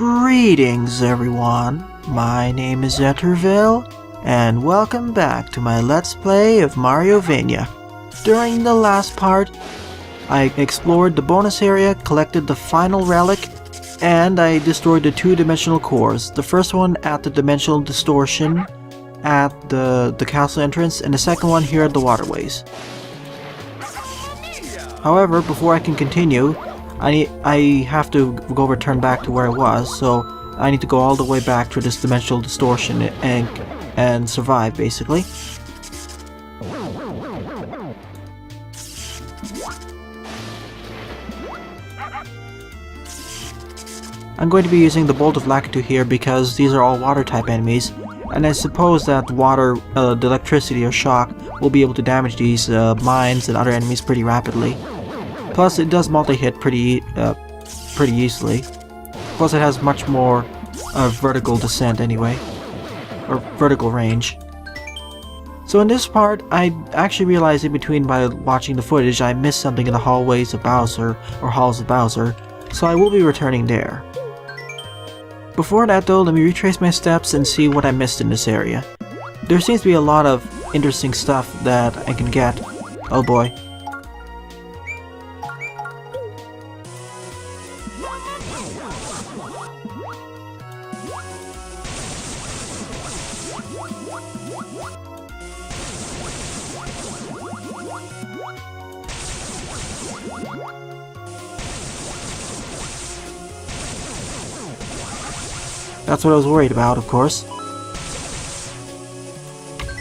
Greetings everyone, my name is Etterville, and welcome back to my Let's Play of Mariovania. During the last part, I explored the bonus area, collected the final relic, and I destroyed the two-dimensional cores. The first one at the Dimensional Distortion at the castle entrance, and the second one here at the Waterways. However, before I can continue, I have to return back to where I was, so I need to go all the way back to this Dimensional Distortion and survive, basically. I'm going to be using the Bolt of Lakitu here because these are all water-type enemies, and I suppose that the electricity or shock will be able to damage these mines and other enemies pretty rapidly. Plus, it does multi-hit pretty easily. Plus, it has much more vertical descent anyway, or vertical range. So in this part, I actually realized in between by watching the footage I missed something in the hallways of Bowser, or halls of Bowser, so I will be returning there. Before that though, let me retrace my steps and see what I missed in this area. There seems to be a lot of interesting stuff that I can get. Oh boy. That's what I was worried about, of course.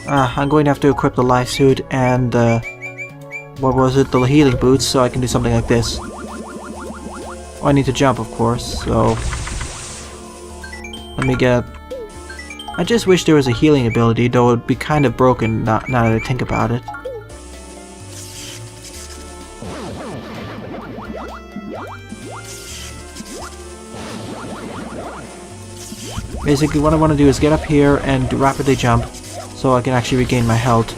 I'm going to have to equip the life suit and, what was it, the healing boots, so I can do something like this. Oh, I need to jump, of course, so... Let me get... I just wish there was a healing ability, though it would be kind of broken now that I think about it. Basically, what I want to do is get up here and rapidly jump, so I can actually regain my health.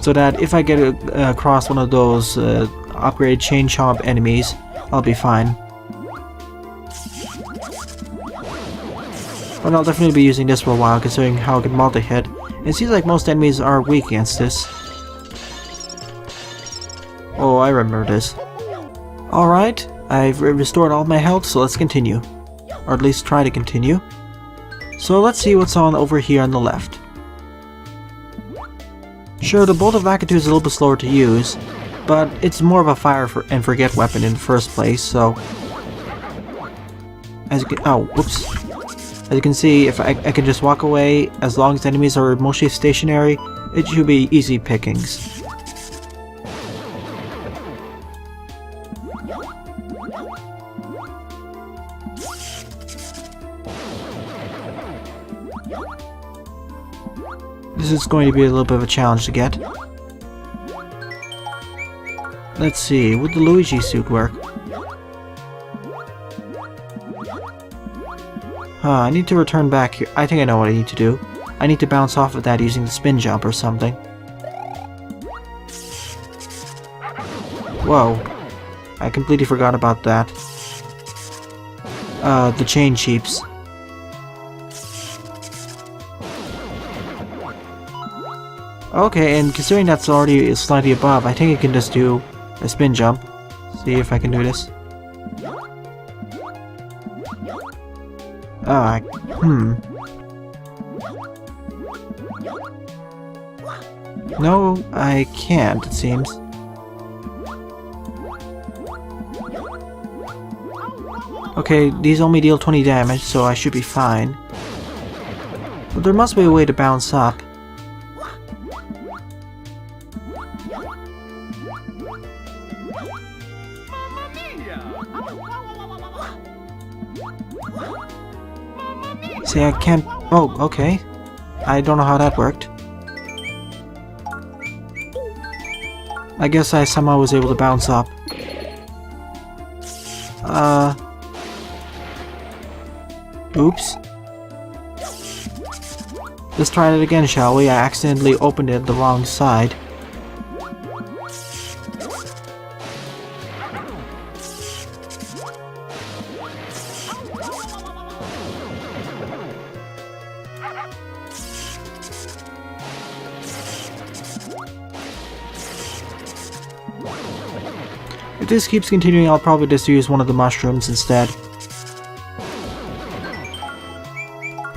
So that if I get across one of those upgraded chain chomp enemies, I'll be fine. But I'll definitely be using this for a while, considering how it can multi-hit. It seems like most enemies are weak against this. Oh, I remember this. Alright, I've restored all my health, so let's continue. Or at least try to continue. So let's see what's on over here on the left. Sure, the Bolt of Lakitu is a little bit slower to use, but it's more of a fire and forget weapon in the first place, so... As you can... oh, whoops. As you can see, if I can just walk away, as long as enemies are mostly stationary, it should be easy pickings. This is going to be a little bit of a challenge to get. Let's see, would the Luigi suit work? I need to return back here. I think I know what I need to do. I need to bounce off of that using the spin jump or something. Whoa. I completely forgot about that. The chain cheeps. Okay, and considering that's already slightly above, I think I can just do a spin jump. See if I can do this. No, I can't, it seems. Okay, these only deal 20 damage, so I should be fine. But there must be a way to bounce up. See, I can't... oh, okay. I don't know how that worked. I guess I somehow was able to bounce up. Oops. Let's try it again, shall we? I accidentally opened it the wrong side. If this keeps continuing, I'll probably just use one of the mushrooms instead.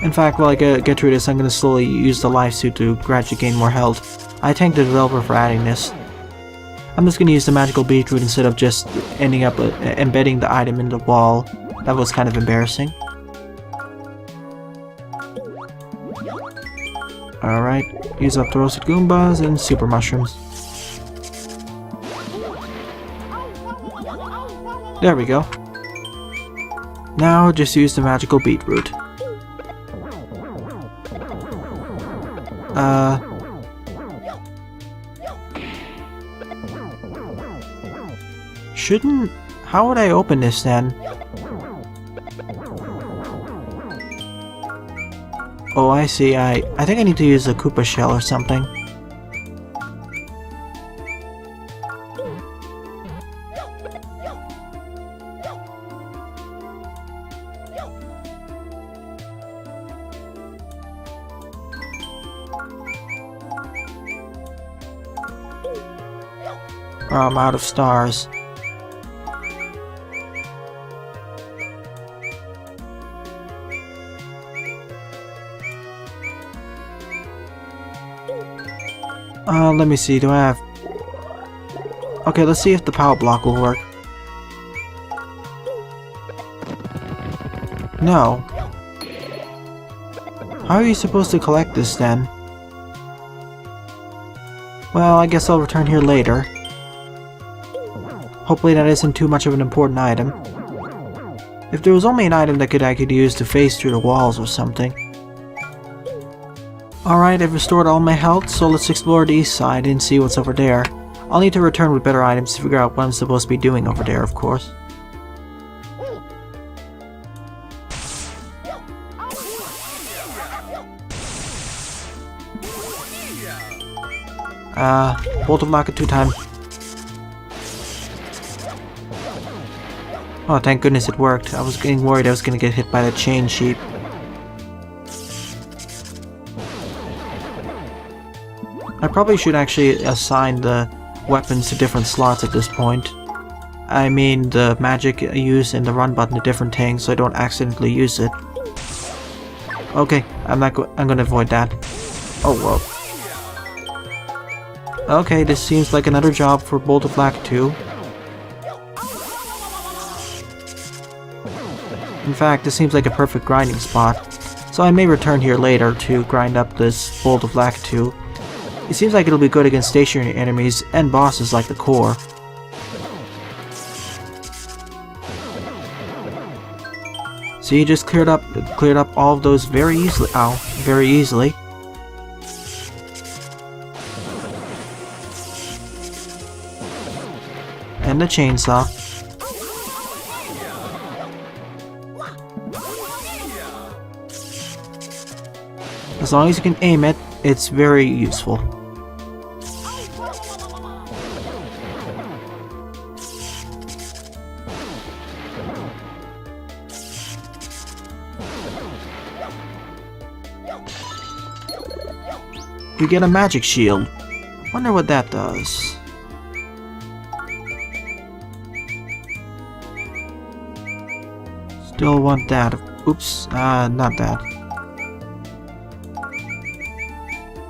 In fact, while I get through this, I'm going to slowly use the life suit to gradually gain more health. I thank the developer for adding this. I'm just going to use the magical beetroot instead of just ending up embedding the item in the wall. That was kind of embarrassing. Alright, use up the roasted Goombas and super mushrooms. There we go. Now just use the magical beetroot. Shouldn't... How would I open this then? Oh, I see. I think I need to use a Koopa shell or something. Or I'm out of stars. Let me see, do I have... Okay, let's see if the power block will work. No. How are you supposed to collect this then? Well, I guess I'll return here later. Hopefully that isn't too much of an important item. If there was only an item that I could use to phase through the walls or something. Alright, I've restored all my health, so let's explore the east side and see what's over there. I'll need to return with better items to figure out what I'm supposed to be doing over there, of course. Bolt of Laka 2 time. Oh, thank goodness it worked. I was getting worried I was gonna get hit by the chain sheep. I probably should actually assign the weapons to different slots at this point. I mean the magic I use and the run button to different things so I don't accidentally use it. Okay, I'm gonna avoid that. Oh, whoa. Okay, this seems like another job for Bolt of Black 2. In fact, this seems like a perfect grinding spot, so I may return here later to grind up this Bolt of Black 2. It seems like it'll be good against stationary enemies and bosses like the core. So you just cleared up all of those very easily. Ow, very easily. And the chainsaw. As long as you can aim it, it's very useful. We get a magic shield. Wonder what that does. Still want that. Oops, not that.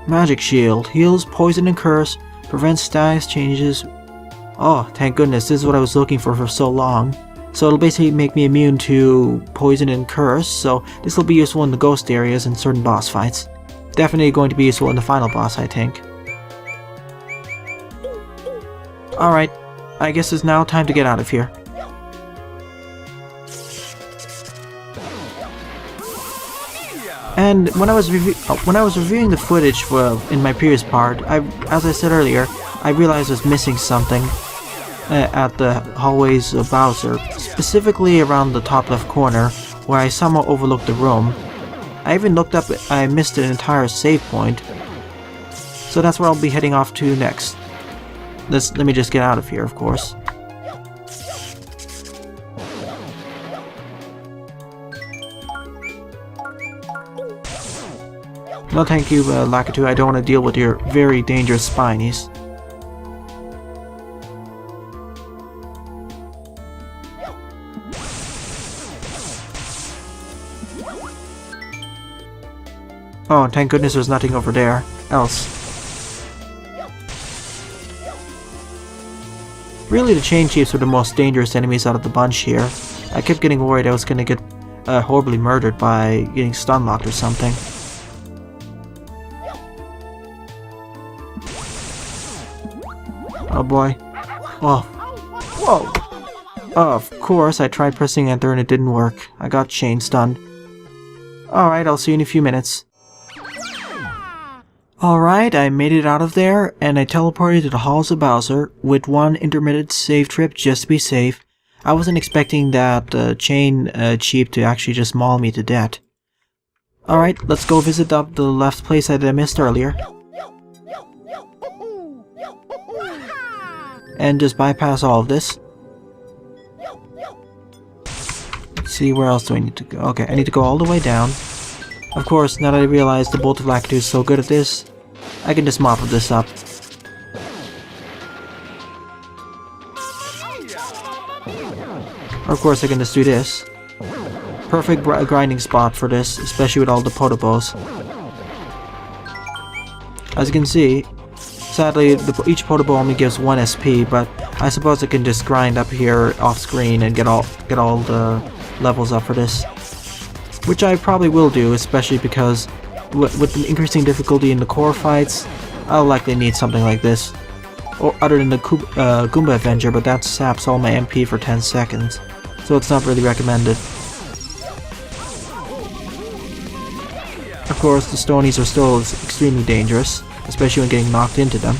Magic shield. Heals poison and curse. Prevents status changes. Oh, thank goodness, this is what I was looking for so long. So it'll basically make me immune to poison and curse, so this will be useful in the ghost areas and certain boss fights. Definitely going to be useful in the final boss, I think. Alright, I guess it's now time to get out of here. And when I was reviewing the footage in my previous part, as I said earlier, I realized I was missing something at the hallways of Bowser, specifically around the top left corner, where I somehow overlooked the room. I even looked up, I missed an entire save point. So that's where I'll be heading off to next. Let me just get out of here, of course. No thank you, Lakitu, I don't want to deal with your very dangerous spinies. Oh, thank goodness there's nothing over there else. Really, the chain chiefs were the most dangerous enemies out of the bunch here. I kept getting worried I was gonna get horribly murdered by getting stun locked or something. Oh boy. Whoa. Whoa! Oh, of course, I tried pressing enter and it didn't work. I got chain stunned. Alright, I'll see you in a few minutes. Alright, I made it out of there, and I teleported to the Halls of Bowser with one intermittent save trip just to be safe. I wasn't expecting that chain cheap to actually just maul me to death. Alright, let's go visit the left place that I missed earlier. And just bypass all of this. Let's see, where else do I need to go? Okay, I need to go all the way down. Of course, now that I realize the Bolt of Lakitu is so good at this, I can just mop this up. Or of course I can just do this. Perfect grinding spot for this, especially with all the Potobos. As you can see, sadly each Podobo only gives 1 SP, but I suppose I can just grind up here off screen and get all the levels up for this. Which I probably will do, especially because with the increasing difficulty in the core fights, I'll likely need something like this. Or other than the Goomba Avenger, but that saps all my MP for 10 seconds, so it's not really recommended. Of course, the Stonies are still extremely dangerous, especially when getting knocked into them.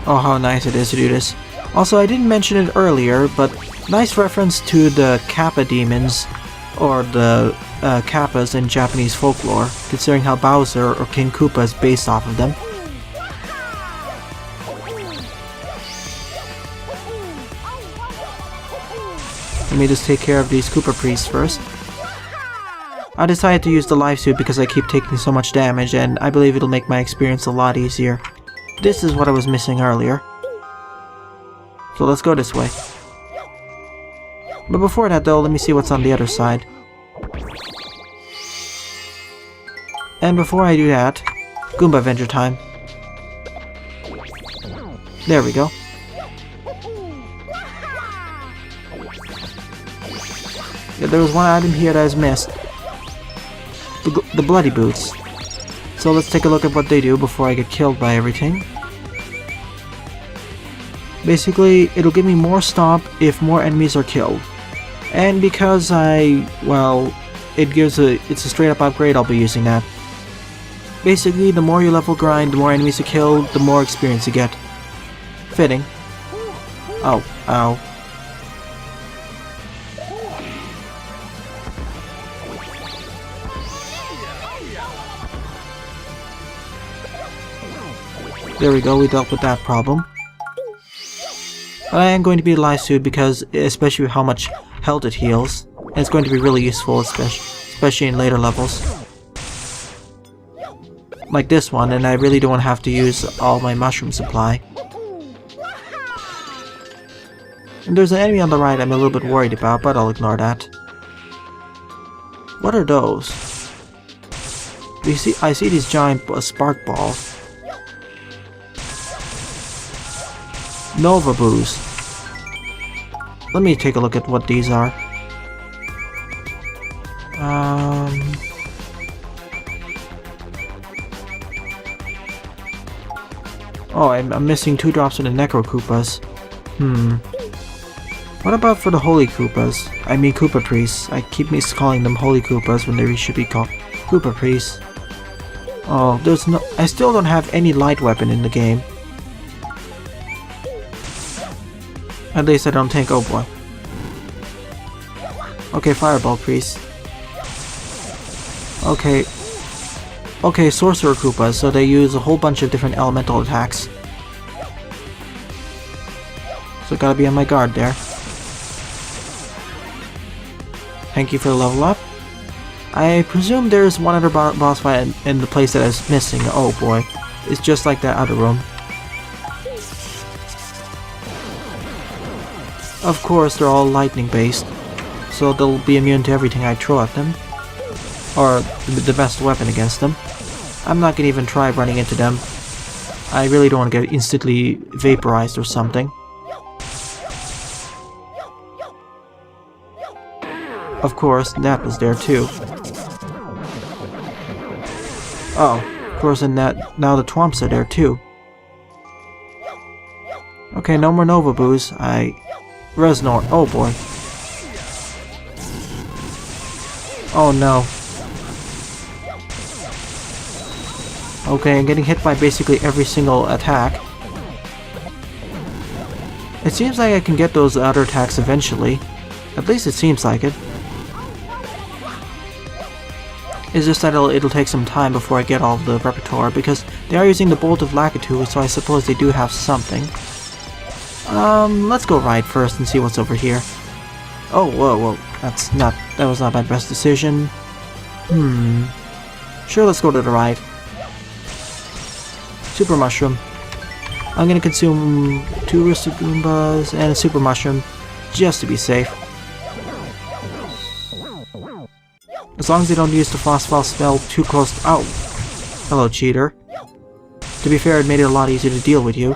Oh, how nice it is to do this. Also, I didn't mention it earlier, but nice reference to the Kappa demons, or the Kappas in Japanese folklore, considering how Bowser or King Koopa is based off of them. Let me just take care of these Koopa priests first. I decided to use the life suit because I keep taking so much damage, and I believe it'll make my experience a lot easier. This is what I was missing earlier. So let's go this way. But before that though, let me see what's on the other side. And before I do that, Goomba Avenger time. There we go. Yeah, there was one item here that I was missed. The Bloody Boots. So let's take a look at what they do before I get killed by everything. Basically, it'll give me more stomp if more enemies are killed. And because it's a straight up upgrade, I'll be using that. Basically, the more you level grind, the more enemies you kill, the more experience you get. Fitting. Oh, ow. There we go, we dealt with that problem. But I am going to be life suit because, especially with how much health it heals, and it's going to be really useful, especially in later levels. Like this one, and I really don't have to use all my mushroom supply. And there's an enemy on the right I'm a little bit worried about, but I'll ignore that. What are those? I see these giant spark balls. Nova Boos. Let me take a look at what these are. Oh, I'm missing 2 drops of the Necro Koopas. What about for the Holy Koopas? I mean Koopa Priests. I keep calling them Holy Koopas when they should be called Koopa Priests. Oh, I still don't have any light weapon in the game. At least I don't think, oh boy. Okay, Fireball Priest. Okay. Okay, Sorcerer Koopas, so they use a whole bunch of different elemental attacks. So gotta be on my guard there. Thank you for the level up. I presume there's one other boss fight in the place that is missing. Oh boy. It's just like that other room. Of course, they're all lightning based, so they'll be immune to everything I throw at them. Or the best weapon against them. I'm not gonna even try running into them. I really don't want to get instantly vaporized or something. Of course, that was there too. Oh, of course, and that now the Twomps are there too. Okay, no more Nova Boos. Resnor. Oh boy. Oh no. Okay, I'm getting hit by basically every single attack. It seems like I can get those other attacks eventually. At least it seems like it. It's just that it'll take some time before I get all of the repertoire, because they are using the Bolt of Lakitu, so I suppose they do have something. Let's go right first and see what's over here. Oh, whoa, that was not my best decision. Sure, let's go to the right. Super Mushroom. I'm gonna consume 2 Roasted Goombas and a Super Mushroom, just to be safe. As long as they don't use the Frostfall spell too close to— oh! Hello, cheater. To be fair, it made it a lot easier to deal with you.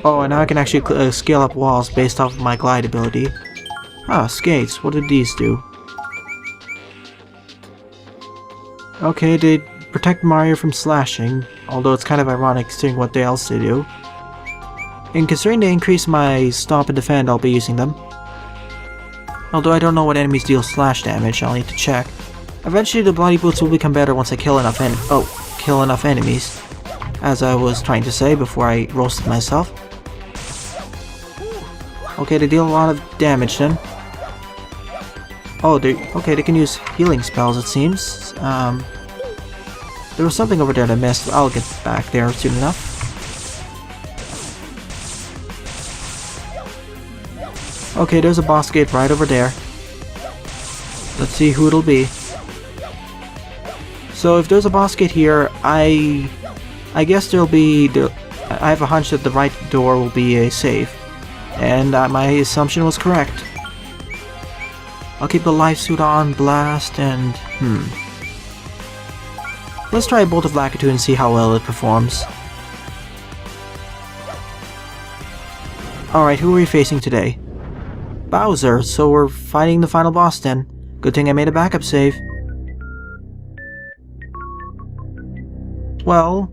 Oh, and now I can actually scale up walls based off of my glide ability. Ah, skates. What did these do? Okay, they protect Mario from slashing, although it's kind of ironic considering what else they do. And considering they increase my stomp and defend, I'll be using them. Although I don't know what enemies deal slash damage, I'll need to check. Eventually the Bloody Boots will become better once I kill enough enemies. As I was trying to say before I roasted myself. Okay, they deal a lot of damage then. Oh, they can use healing spells, it seems. There was something over there that I missed. I'll get back there soon enough. Okay, there's a boss gate right over there. Let's see who it'll be. So if there's a boss gate here, I guess there'll be... I have a hunch that the right door will be a save. And my assumption was correct. I'll keep the life suit on, blast, and... Let's try a Bolt of Lakitu and see how well it performs. Alright, who are we facing today? Bowser, so we're fighting the final boss then. Good thing I made a backup save. Well,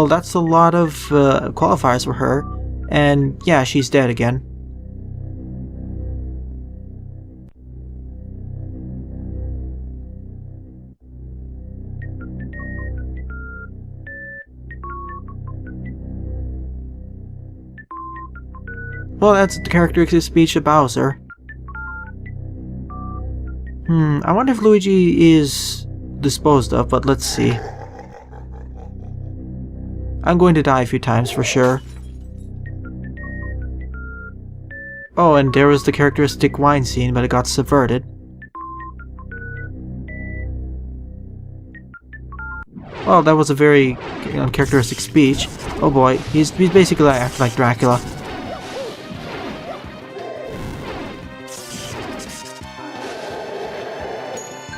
that's a lot of qualifiers for her, and yeah, she's dead again. Well, that's the characteristic speech of Bowser. I wonder if Luigi is disposed of, but let's see. I'm going to die a few times for sure. Oh, and there was the characteristic wine scene, but it got subverted. Well, that was a very uncharacteristic speech. Oh boy, he's basically acting like Dracula.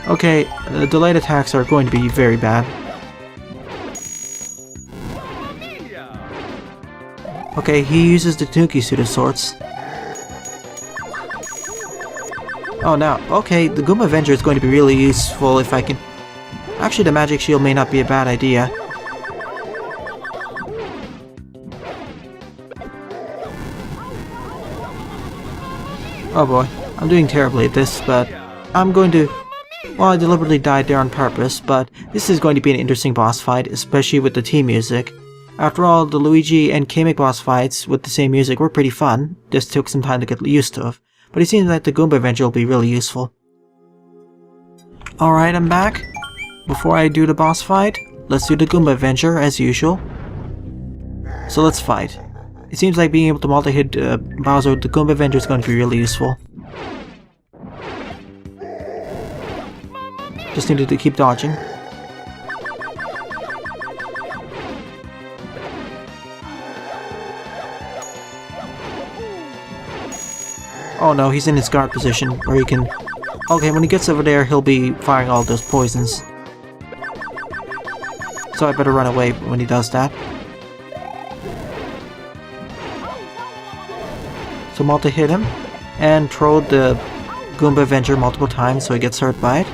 Okay, delayed attacks are going to be very bad. Okay, he uses the Tanuki suit of sorts. Oh, now, okay, the Goomba Avenger is going to be really useful if I can... Actually, the Magic Shield may not be a bad idea. Oh boy, I'm doing terribly at this, but I'm going to... Well, I deliberately died there on purpose, but this is going to be an interesting boss fight, especially with the team music. After all, the Luigi and Kamek boss fights with the same music were pretty fun, just took some time to get used to it, but it seems like the Goomba Avenger will be really useful. Alright, I'm back. Before I do the boss fight, let's do the Goomba adventure as usual. So let's fight. It seems like being able to multi-hit Bowser with the Goomba adventure is going to be really useful. Just needed to keep dodging. Oh no, he's in his guard position where he can... Okay, when he gets over there, he'll be firing all those poisons. So I better run away when he does that. So multi-hit him, and throw the Goomba Avenger multiple times so he gets hurt by it.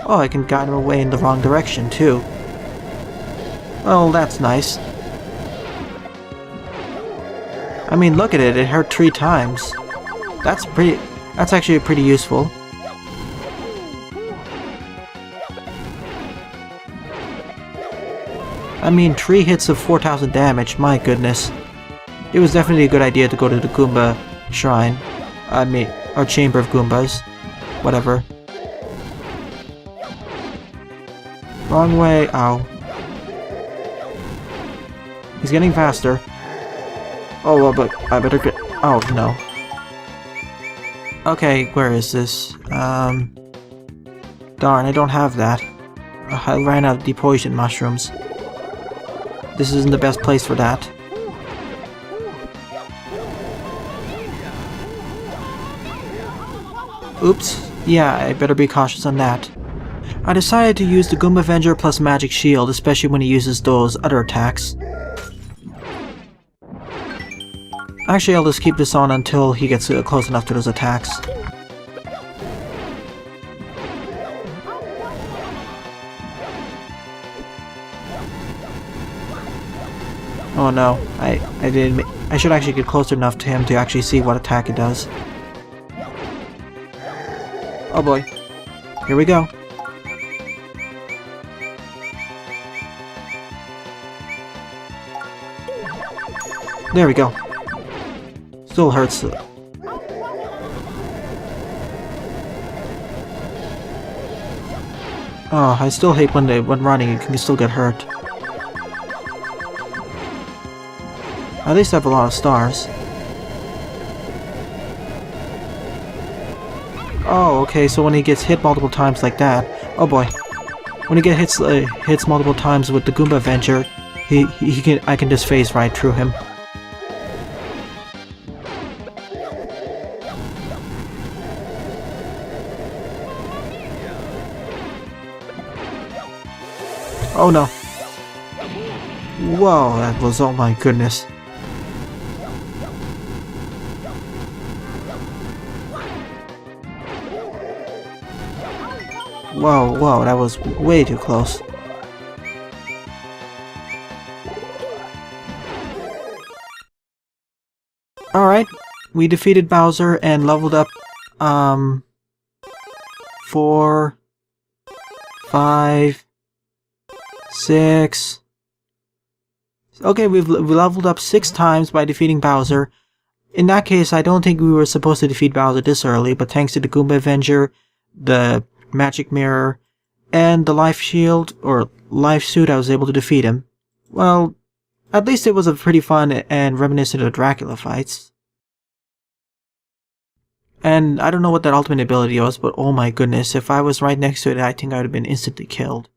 Oh, I can guide him away in the wrong direction too. Well, that's nice. I mean, look at it, it hurt 3 times. That's actually pretty useful. I mean, 3 hits of 4,000 damage, my goodness. It was definitely a good idea to go to the Goomba Shrine. Or Chamber of Goombas. Whatever. Wrong way, ow. He's getting faster. Oh, well, but I better get... Oh, no. Okay, where is this? Darn, I don't have that. I ran out of the poison mushrooms. This isn't the best place for that. Oops. Yeah, I better be cautious on that. I decided to use the Goomba Avenger plus Magic Shield, especially when he uses those other attacks. Actually, I'll just keep this on until he gets close enough to those attacks. Oh no, I should actually get closer enough to him to actually see what attack it does. Oh boy. Here we go. There we go. Still hurts. Oh, I still hate when running you can still get hurt. At least I have a lot of stars. Oh, okay, so when he gets hit multiple times like that... Oh boy. When he gets hits multiple times with the Goomba Avenger, I can just phase right through him. Oh no. Whoa, that was... oh my goodness. Whoa, that was way too close. Alright, we defeated Bowser and leveled up, 4, 5, 6... Okay, we leveled up 6 times by defeating Bowser. In that case, I don't think we were supposed to defeat Bowser this early, but thanks to the Goomba Avenger, the Magic Mirror, and the Life Shield, or Life Suit, I was able to defeat him. Well, at least it was a pretty fun and reminiscent of Dracula fights. And I don't know what that ultimate ability was, but oh my goodness, if I was right next to it, I think I would have been instantly killed.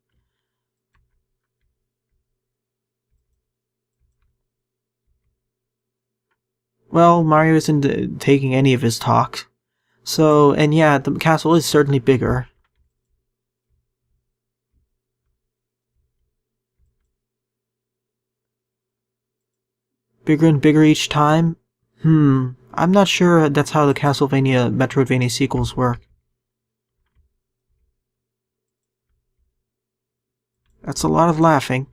Well, Mario isn't taking any of his talk. So, and yeah, the castle is certainly bigger. Bigger and bigger each time? I'm not sure that's how the Castlevania Metroidvania sequels work. That's a lot of laughing.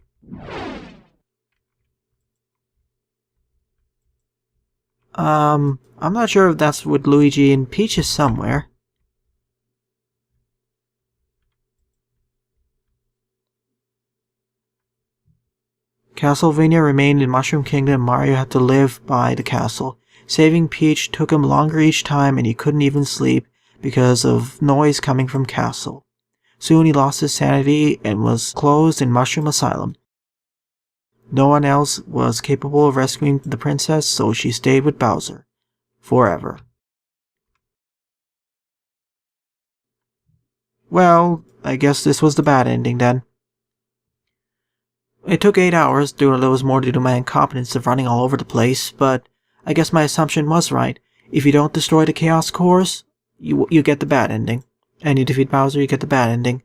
I'm not sure if that's with Luigi and Peach is somewhere. Castlevania remained in Mushroom Kingdom. Mario had to live by the castle. Saving Peach took him longer each time and he couldn't even sleep because of noise coming from castle. Soon he lost his sanity and was closed in Mushroom Asylum. No one else was capable of rescuing the princess, so she stayed with Bowser. Forever. Well, I guess this was the bad ending then. It took 8 hours, though there was more due to my incompetence of running all over the place, but I guess my assumption was right. If you don't destroy the Chaos Cores, you get the bad ending. And you defeat Bowser, you get the bad ending.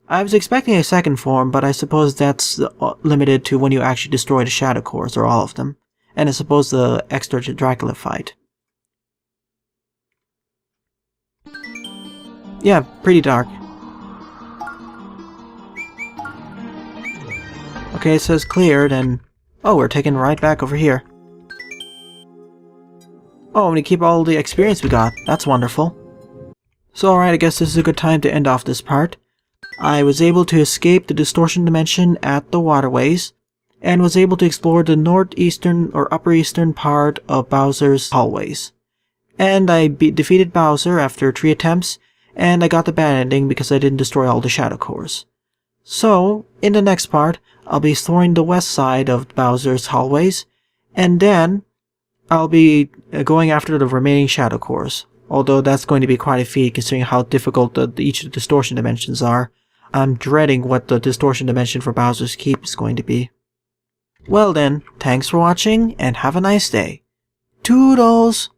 I was expecting a second form, but I suppose that's limited to when you actually destroy the Shadow Cores, or all of them. And I suppose the extra Dracula fight. Yeah, pretty dark. Okay, it says cleared, and... oh, we're taken right back over here. Oh, and we keep all the experience we got. That's wonderful. So alright, I guess this is a good time to end off this part. I was able to escape the distortion dimension at the Waterways, and was able to explore the northeastern or upper eastern part of Bowser's hallways. And I defeated Bowser after 3 attempts, and I got the bad ending because I didn't destroy all the Shadow Cores. So, in the next part, I'll be exploring the west side of Bowser's hallways, and then I'll be going after the remaining Shadow Cores. Although that's going to be quite a feat considering how difficult each of the distortion dimensions are. I'm dreading what the distortion dimension for Bowser's Keep is going to be. Well then, thanks for watching, and have a nice day. Toodles!